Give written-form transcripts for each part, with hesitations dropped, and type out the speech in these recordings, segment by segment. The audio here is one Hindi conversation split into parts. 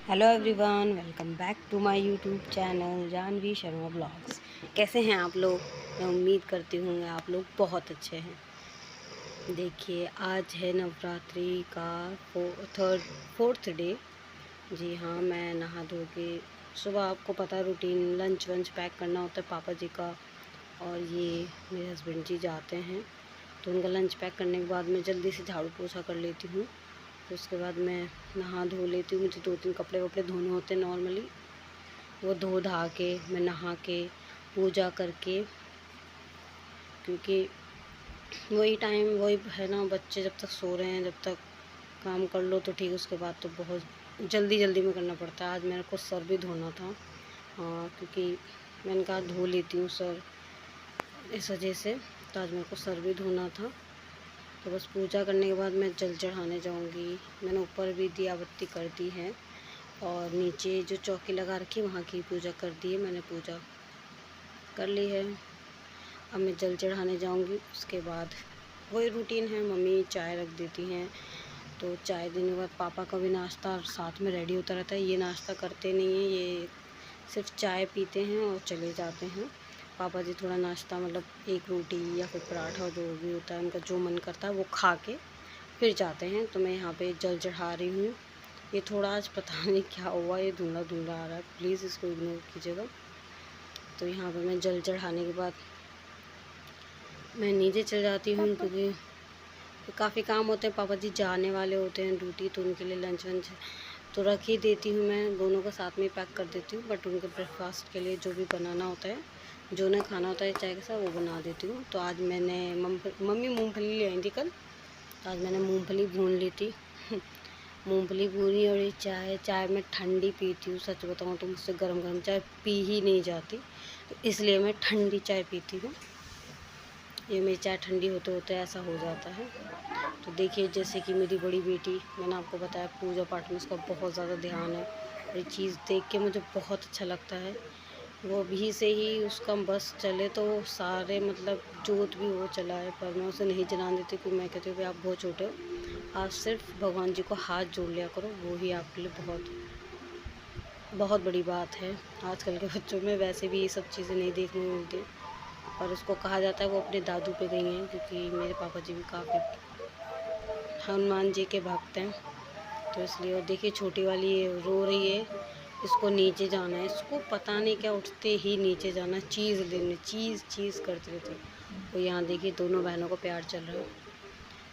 Hello everyone, welcome back to my YouTube channel Janhvi Sharma blogs. कैसे हैं आप लोग? मैं उम्मीद करती हूँ आप लोग बहुत अच्छे हैं। देखिए, आज है नवरात्रि का फोर्थ डे। जी हाँ, मैं नहा धो के सुबह, आपको पता रूटीन, लंच वंच पैक करना होता है पापा जी का, और ये मेरे हस्बैंड जी जाते हैं तो उनका लंच पैक करने के बाद मैं जल्दी से झाड़ू पोछा कर लेती हूँ। तो उसके बाद मैं नहा धो लेती हूँ। मुझे 2-3 कपड़े वपड़े धोने होते हैं नॉर्मली, वो धो धा के मैं नहा के पूजा करके, क्योंकि वही टाइम वही है ना, बच्चे जब तक सो रहे हैं, जब तक काम कर लो तो ठीक, उसके बाद तो बहुत जल्दी जल्दी में करना पड़ता है। आज मेरे को सर भी धोना था, हाँ, क्योंकि मैंने कहा धो लेती हूँ सर, इस वजह से। तो आज मेरे को सर भी धोना था। तो बस पूजा करने के बाद मैं जल चढ़ाने जाऊंगी। मैंने ऊपर भी दिया बत्ती कर दी है, और नीचे जो चौकी लगा रखी वहाँ की पूजा कर दी है, मैंने पूजा कर ली है। अब मैं जल चढ़ाने जाऊंगी। उसके बाद वही रूटीन है, मम्मी चाय रख देती हैं, तो चाय देने के बाद पापा का भी नाश्ता साथ में रेडी होता रहता है। ये नाश्ता करते नहीं हैं, ये सिर्फ चाय पीते हैं और चले जाते हैं। पापा जी थोड़ा नाश्ता, मतलब एक रोटी या फिर पराठा, जो भी होता है उनका जो मन करता है वो खा के फिर जाते हैं। तो मैं यहाँ पे जल चढ़ा रही हूँ। ये थोड़ा आज पता नहीं क्या हुआ, ये धुंधला धुंधला आ रहा है, प्लीज़ इसको इग्नोर कीजिएगा। तो यहाँ पे मैं जल चढ़ाने के बाद मैं नीचे चल जाती हूँ, क्योंकि काफ़ी काम होते हैं। पापा जी जाने वाले होते हैं ड्यूटी, तो उनके लिए लंच वंच तो रख ही देती हूँ, मैं दोनों का साथ में पैक कर देती हूँ। बट उनके ब्रेकफास्ट के लिए जो भी बनाना होता है, जो उन्हें खाना होता है चाय के साथ, वो बना देती हूँ। तो आज मैंने मम्मी मूंगफली ले आई थी कल, तो आज मैंने मूंगफली भून ली थी मूंगफली भूनी, और ये चाय मैं ठंडी पीती हूँ। सच बताऊँ तो मुझसे गरम गरम चाय पी ही नहीं जाती, तो इसलिए मैं ठंडी चाय पीती हूँ। ये मेरी चाय ठंडी होते होते ऐसा हो जाता है। तो देखिए, जैसे कि मेरी बड़ी बेटी, मैंने आपको बताया पूजा पाठ में उसका बहुत ज़्यादा ध्यान है। ये चीज़ देख के मुझे बहुत अच्छा लगता है। वो अभी से ही उसका बस चले तो सारे, मतलब जोत भी वो चलाए, पर मैं उसे नहीं जलाने देती, क्योंकि मैं कहती हूँ कि आप बहुत छोटे हो, आप सिर्फ भगवान जी को हाथ जोड़ लिया करो, वो ही आपके लिए बहुत बहुत बड़ी बात है। आजकल के बच्चों में वैसे भी ये सब चीज़ें नहीं देखने को मिलती, और उसको कहा जाता है वो अपने दादू पे गई हैं, क्योंकि मेरे पापा जी भी काफ़ी हनुमान जी के भक्त हैं। तो इसलिए, और देखिए छोटी वाली रो रही है, इसको नीचे जाना है, इसको पता नहीं क्या, उठते ही नीचे जाना, चीज़ लेने, चीज़ करते रहते। तो यहाँ देखिए दोनों बहनों को प्यार चल रहा है।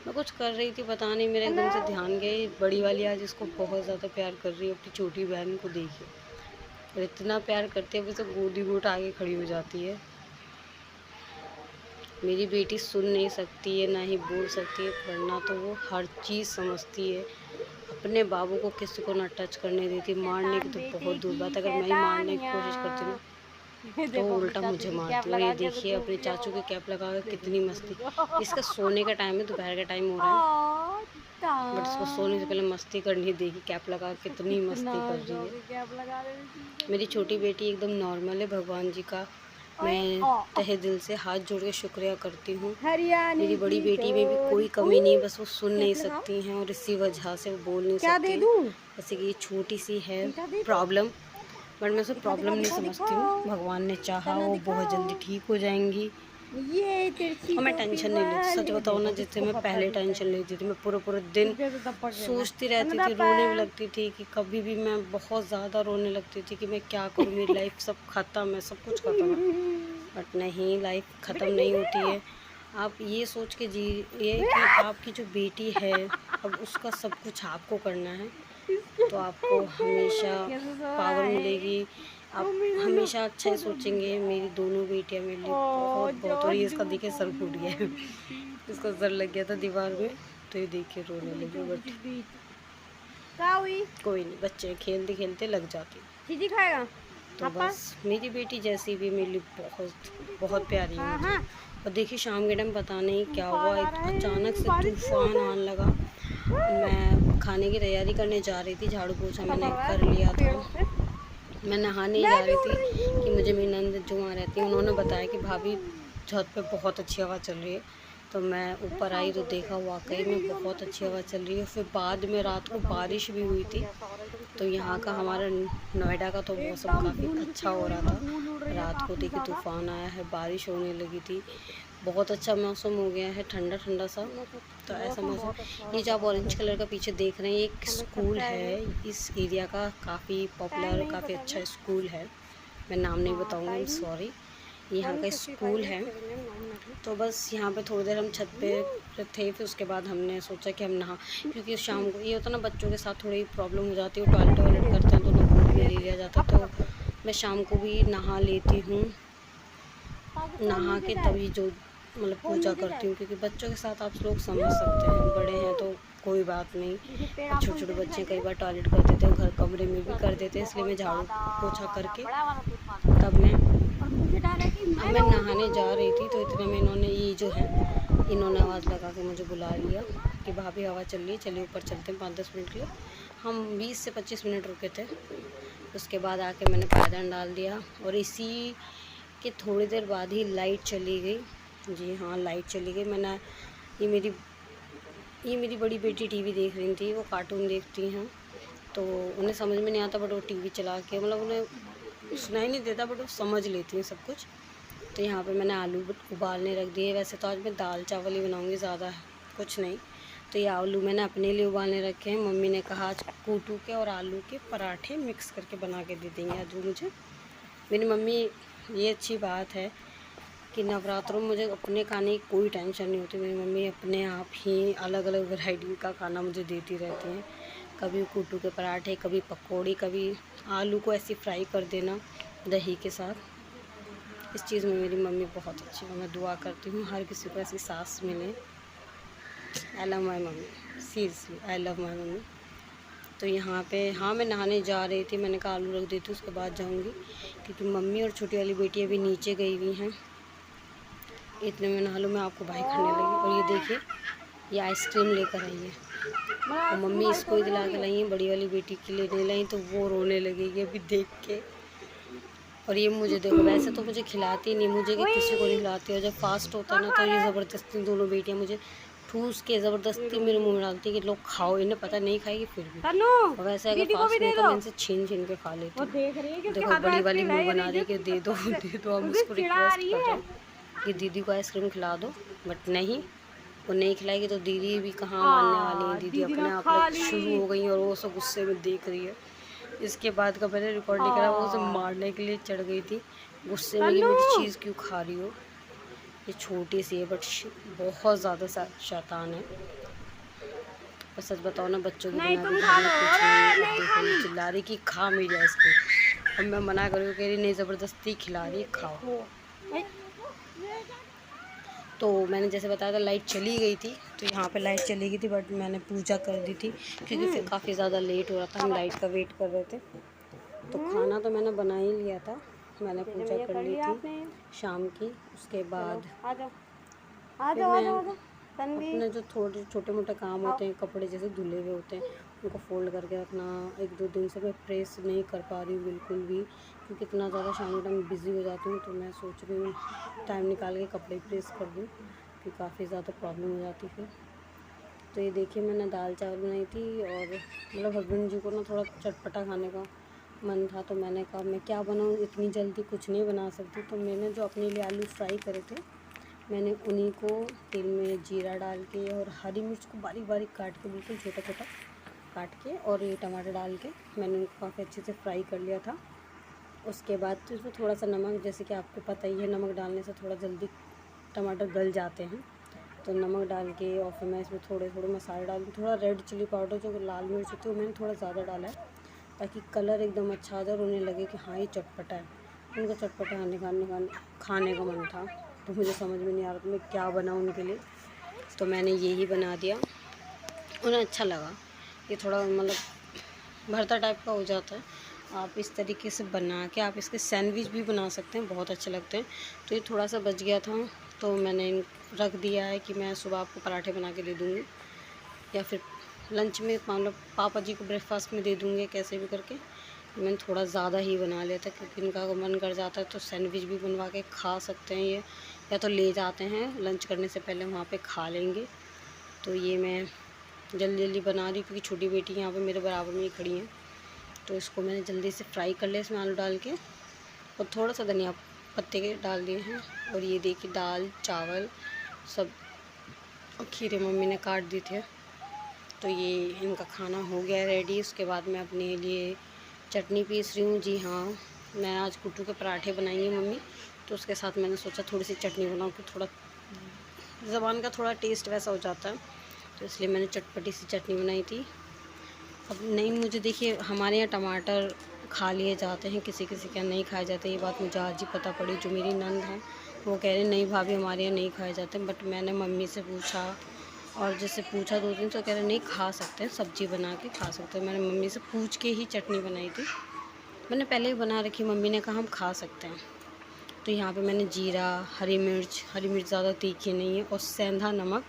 मैं कुछ कर रही थी, पता नहीं मेरे एकदम से ध्यान गई, बड़ी वाली आज इसको बहुत ज़्यादा प्यार कर रही है, अपनी छोटी बहन को देखिए, और इतना प्यार करती है, अभी तो गोदी गोद आगे खड़ी हो जाती है। मेरी बेटी सुन नहीं सकती है, ना ही बोल सकती है, वरना तो वो हर चीज़ समझती है। अपने बाबू को किसी को ना टच करने देती, मारने की तो बहुत दूर बात। अगर मैं ही मारने की कोशिश करती ना, तो वो उल्टा मुझे मारती। और ये देखिए अपने चाचू की कैप लगा कर कितनी मस्ती। इसका सोने का टाइम है, दोपहर का टाइम हो रहा है, बट इसको सोने से पहले मस्ती करनी देगी, कैप लगा कितनी मस्ती कर रही है। मेरी छोटी बेटी एकदम नॉर्मल है, भगवान जी का मैं तहे दिल से हाथ जोड़ के शुक्रिया करती हूँ। मेरी बड़ी बेटी में भी कोई कमी नहीं, बस वो सुन नहीं सकती हैं, और इसी वजह से वो बोल नहीं सकती। जैसे कि ये छोटी सी है प्रॉब्लम, बट मैं उसे प्रॉब्लम नहीं समझती हूँ। भगवान ने चाहा वो बहुत जल्दी ठीक हो जाएंगी, और मैं टेंशन नहीं लेती। सच बताऊँ ना, जिससे मैं पहले टेंशन लेती थी, मैं पूरे पूरे दिन सोचती रहती थी, रोने भी लगती थी, कि कभी भी मैं बहुत ज़्यादा रोने लगती थी कि मैं क्या करूँ, मेरी लाइफ सब ख़त्म है, सब कुछ ख़त्म है। बट नहीं, लाइफ ख़त्म नहीं होती है। आप ये सोच के जिए कि आपकी जो बेटी है, अब उसका सब कुछ आपको करना है, तो आपको हमेशा पावर मिलेगी, आप हमेशा अच्छा ही सोचेंगे। मेरी दोनों बेटियां मेरे लिए बहुत बहुत, और ये इसका देखिए सर फूट गया है इसका सर लग गया था दीवार में, तो ये देखिए रोने लगी। बट कोई नहीं, बच्चे खेलते खेलते लग जाती। चीज़ी खाएगा तो बस, मेरी बेटी जैसी भी मेरे लिए बहुत बहुत प्यारी है मुझे। और देखिए शाम के टाइम पता नहीं क्या हुआ, अचानक से तूफान आने लगा। मैं खाने की तैयारी करने जा रही थी, झाड़ू पोछा मैंने कर लिया था, मैं नहाने जा रही थी कि मुझे मेरी नंद जो वहाँ रहती है, उन्होंने बताया कि भाभी छत पे बहुत अच्छी हवा चल रही है, तो मैं ऊपर आई तो देखा वाकई में बहुत अच्छी हवा चल रही है। फिर बाद में रात को बारिश भी हुई थी, तो यहाँ का हमारा नोएडा का तो मौसम काफ़ी अच्छा हो रहा था। रात को देखिए तूफ़ान आया है, बारिश होने लगी थी, बहुत अच्छा मौसम हो गया है, ठंडा ठंडा सा। तो ऐसा मौसम, ये जो आप ऑरेंज कलर का पीछे देख रहे हैं, एक स्कूल है इस एरिया का, काफ़ी पॉपुलर, काफ़ी अच्छा स्कूल है। मैं नाम नहीं बताऊँगी, सॉरी। यहाँ का स्कूल है। तो बस यहाँ पे थोड़ी देर हम छत पे थे, फिर उसके बाद हमने सोचा कि हम नहा, क्योंकि शाम को ये होता ना बच्चों के साथ थोड़ी प्रॉब्लम हो जाती है, टॉयलेट वॉयलेट करते हैं तो नहाने में ले लिया जाता है। तो मैं शाम को भी नहा लेती हूँ, नहा के तभी जो मतलब पूजा करती हूँ, क्योंकि बच्चों के साथ आप लोग समझ सकते हैं, बड़े हैं तो कोई बात नहीं, छोटे छोटे बच्चे कई बार टॉयलेट कर देते हैं, घर कमरे में भी कर देते हैं, इसलिए मैं झाड़ू पोछा करके तब मैं नहाने जा रही थी। तो इतने में इन्होंने इन्होंने आवाज़ लगा के मुझे बुला लिया कि भाभी हवा चल रही है, चलिए ऊपर चलते हैं 5-10 मिनट के लिए। हम 20 से 25 मिनट रुके थे। उसके बाद आके मैंने पायदान डाल दिया, और इसी के थोड़ी देर बाद ही लाइट चली गई। जी हाँ, लाइट चली गई। ये मेरी बड़ी बेटी टीवी देख रही थी, वो कार्टून देखती हैं, तो उन्हें समझ में नहीं आता, बट वो टीवी चला के मतलब उन्हें सुनाई नहीं देता, बट वो समझ लेती हैं सब कुछ। तो यहाँ पे मैंने आलू उबालने रख दिए। वैसे तो आज मैं दाल चावल ही बनाऊँगी, ज़्यादा कुछ नहीं। तो ये आलू मैंने अपने लिए उबालने रखे हैं। मम्मी ने कहा आज कूटू के और आलू के पराठे मिक्स करके बना के दे देंगे आज वो मुझे। मेरी मम्मी, ये अच्छी बात है कि नवरात्रों में मुझे अपने खाने की कोई टेंशन नहीं होती। मेरी मम्मी अपने आप ही अलग अलग वैरायटी का खाना मुझे देती रहती हैं। कभी कूटू के पराठे, कभी पकौड़ी, कभी आलू को ऐसे फ्राई कर देना दही के साथ। इस चीज़ में मेरी मम्मी बहुत अच्छी है। मैं दुआ करती हूँ हर किसी को ऐसी सास मिले। I love my mummy, seriously I love my mummy. तो यहाँ पे हाँ, मैं नहाने जा रही थी, मैंने कहा आलू रख देती हूँ, उसके बाद जाऊँगी, क्योंकि मम्मी और छोटी वाली बेटी अभी नीचे गई हुई हैं। इतने में नहा लो, मैं आपको भाई खाने लगी। और ये देखिए, ये आइसक्रीम लेकर आई है, और मम्मी इसको ही दिला के लाई है, बड़ी वाली बेटी के लिए नहीं लाई, तो वो रोने लगेगी अभी देख के। और ये मुझे देखो, वैसे तो मुझे खिलाती नहीं, मुझे कि किसी को नहीं खिलाती, और जब फास्ट होता है ना, तो ये ज़बरदस्ती दोनों बेटियां मुझे ठूस के ज़बरदस्ती मेरे मुंह में डालती है कि लोग खाओ। इन्हें पता नहीं खाएगी फिर भी, और वैसे अगर फास्ट नहीं तो मैं इनसे छीन छीन के खा लेती हूँ। देखो बड़ी वाली मुँह बना रही कि दे दो दे दो, हम उसको रिक्वेस्ट कर रहे हैं कि दीदी को आइसक्रीम खिला दो, बट नहीं, वो नहीं खिलाएगी तो दीदी भी कहाँ मानने वाली है। दीदी अपने आप शुरू हो गई और वो सब गुस्से में देख रही है। इसके बाद का मैंने रिकॉर्ड नहीं करा, वो उसे मारने के लिए चढ़ गई थी गुस्से में कि मेरी चीज़ क्यों खा रही हो। ये छोटी सी है बट बहुत ज़्यादा शैतान है। और सच बताओ ना, बच्चों के बिना भी घर में कुछ नहीं। चिल्ला रही कि खा मेरी आइसक्रीम, अब मैं मना कर रही हूँ, कह रही नहीं, ज़बरदस्ती खिला रही है, खाओ। तो मैंने जैसे बताया था लाइट चली गई थी, तो यहाँ पे लाइट चली गई थी, बट मैंने पूजा कर दी थी, क्योंकि फिर काफ़ी ज़्यादा लेट हो रहा था, हम लाइट का वेट कर रहे थे। तो खाना तो मैंने बना ही लिया था, मैंने पूजा कर ली थी शाम की। उसके बाद फिर मैं अपने जो थोड़े छोटे मोटे काम होते हैं, कपड़े जैसे धुले हुए होते हैं, उनको फोल्ड करके रखना। 1-2 दिन से मैं प्रेस नहीं कर पा रही हूँ बिल्कुल भी, क्योंकि इतना ज़्यादा शाम के टाइम बिज़ी हो जाती हूँ। तो मैं सोच रही हूँ टाइम निकाल के कपड़े प्रेस कर दूँ, क्योंकि काफ़ी ज़्यादा प्रॉब्लम हो जाती फिर। तो ये देखिए, मैंने दाल चावल बनाई थी, और मतलब हस्बैंड जी को ना थोड़ा चटपटा खाने का मन था, तो मैंने कहा मैं क्या बनाऊँ, इतनी जल्दी कुछ नहीं बना सकती। तो मैंने जो अपने लिए आलू फ्राई करे थे, मैंने उन्हीं को तेल में जीरा डाल के और हरी मिर्च को बारीक बारीक काट के, बिल्कुल छोटा छोटा काट के, और ये टमाटर डाल के मैंने उनको काफ़ी अच्छे से फ्राई कर लिया था। उसके बाद तो इसमें थोड़ा सा नमक, जैसे कि आपको पता ही है, नमक डालने से थोड़ा जल्दी टमाटर गल जाते हैं, तो नमक डाल के, और फिर मैं इसमें थोड़े थोड़े मसाले डाल के, थोड़ा रेड चिली पाउडर जो लाल मिर्च होती है वो मैंने थोड़ा ज़्यादा डाला है, ताकि कलर एकदम अच्छा आ जाए और उन्हें लगे कि हाँ ये चटपटा है। उनको चटपटा खाने का मन था, तो मुझे समझ में नहीं आ रहा था मैं क्या बनाऊँ उनके लिए, तो मैंने यही बना दिया। उन्हें अच्छा लगा। ये थोड़ा मतलब भरता टाइप का हो जाता है, आप इस तरीके से बना के आप इसके सैंडविच भी बना सकते हैं, बहुत अच्छे लगते हैं। तो ये थोड़ा सा बच गया था, तो मैंने रख दिया है कि मैं सुबह आपको पराठे बना के दे दूँगी, या फिर लंच में मतलब पापा जी को ब्रेकफास्ट में दे दूँगी, कैसे भी करके। मैंने थोड़ा ज़्यादा ही बना लिया था, क्योंकि इनका मन कर जाता है तो सैंडविच भी बनवा के खा सकते हैं ये, या तो ले जाते हैं लंच करने से पहले, वहाँ पे खा लेंगे। तो ये मैं जल्दी जल्दी बना रही हूँ क्योंकि छोटी बेटी यहाँ पे मेरे बराबर में ही खड़ी हैं। तो इसको मैंने जल्दी से फ्राई कर लिया इसमें आलू डाल के, और थोड़ा सा धनिया पत्ते के डाल दिए हैं। और ये देखिए दाल चावल सब, और खीरे मम्मी ने काट दिए थे। तो ये इनका खाना हो गया रेडी। उसके बाद मैं अपने लिए चटनी पीस रही हूँ। जी हाँ, मैं आज कुट्टू के पराठे बनाएंगी मम्मी, तो उसके साथ मैंने सोचा थोड़ी सी चटनी बनाऊँ कि थोड़ा ज़बान का थोड़ा टेस्ट वैसा हो जाता है, तो इसलिए मैंने चटपटी सी चटनी बनाई थी। अब नहीं, मुझे देखिए हमारे यहाँ टमाटर खा लिए जाते हैं, किसी किसी के यहाँ नहीं खाए जाते। ये बात मुझे आज ही पता पड़ी। जो मेरी नंद है वो कह रहे नहीं भाभी हमारे यहाँ नहीं खाए जाते, बट मैंने मम्मी से पूछा और जैसे पूछा 2 दिन, तो कह रहे नहीं खा सकते हैं, सब्ज़ी बना के खा सकते हैं। मैंने मम्मी से पूछ के ही चटनी बनाई थी, मैंने पहले ही बना रखी, मम्मी ने कहा हम खा सकते हैं। तो यहाँ पे मैंने जीरा, हरी मिर्च ज़्यादा तीखी नहीं है, और सेंधा नमक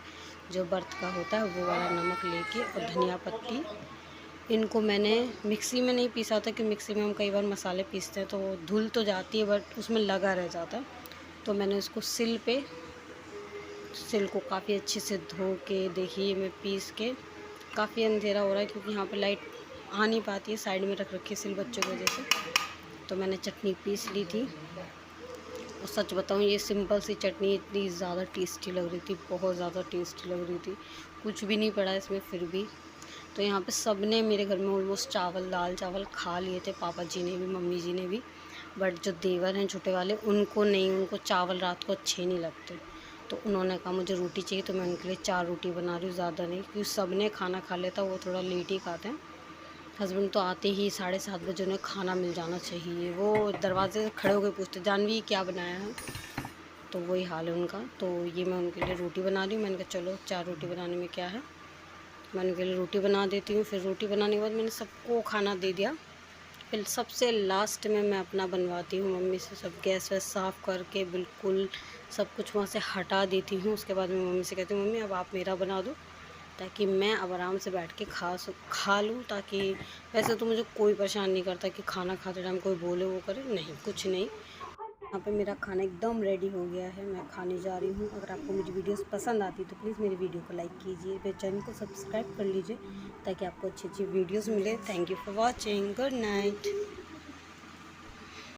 जो बर्थ का होता है वो वाला नमक लेके, और धनिया पत्ती, इनको मैंने मिक्सी में नहीं पीसा था कि मिक्सी में हम कई बार मसाले पीसते हैं तो वो धुल तो जाती है बट उसमें लगा रह जाता है। तो मैंने उसको सिल को काफ़ी अच्छे से धो के, देखिए मैं पीस के, काफ़ी अंधेरा हो रहा है क्योंकि यहाँ पे लाइट आ नहीं पाती है, साइड में रख रखी है सिल बच्चों की वजह से। तो मैंने चटनी पीस ली थी, और सच बताऊँ ये सिंपल सी चटनी इतनी ज़्यादा टेस्टी लग रही थी, बहुत ज़्यादा टेस्टी लग रही थी, कुछ भी नहीं पड़ा इसमें फिर भी। तो यहाँ पे सब ने मेरे घर में ऑलमोस्ट दाल चावल खा लिए थे, पापा जी ने भी मम्मी जी ने भी, बट जो देवर हैं छोटे वाले उनको नहीं, उनको चावल रात को अच्छे नहीं लगते। तो उन्होंने कहा मुझे रोटी चाहिए, तो मैं उनके लिए 4 रोटी बना रही हूँ, ज़्यादा नहीं, क्योंकि सब ने खाना खा लेता, वो थोड़ा लेट ही खाते हैं। हस्बैंड तो आते ही 7:30 बजे उन्हें खाना मिल जाना चाहिए, वो दरवाजे से खड़े होकर पूछते जानवी क्या बनाया है, तो वही हाल है उनका। तो ये मैं उनके लिए रोटी बना रही हूँ, मैंने कहा चलो 4 रोटी बनाने में क्या है, मैं उनके लिए रोटी बना देती हूँ। फिर रोटी बनाने के बाद मैंने सबको खाना दे दिया, फिर सबसे लास्ट में मैं अपना बनवाती हूँ मम्मी से, सब गैस वैस साफ़ करके बिल्कुल सब कुछ वहाँ से हटा देती हूँ। उसके बाद मैं मम्मी से कहती हूँ मम्मी अब आप मेरा बना दो, ताकि मैं अब आराम से बैठ के खा लूँ, ताकि वैसे तो मुझे कोई परेशान नहीं करता कि खाना खाते टाइम कोई बोले वो करे, नहीं कुछ नहीं। यहाँ पे मेरा खाना एकदम रेडी हो गया है, मैं खाने जा रही हूँ। अगर आपको मेरी वीडियोस पसंद आती है तो प्लीज़ मेरी वीडियो को लाइक कीजिए, मेरे चैनल को सब्सक्राइब कर लीजिए ताकि आपको अच्छी अच्छी वीडियोस मिले। Thank you for watching, good night.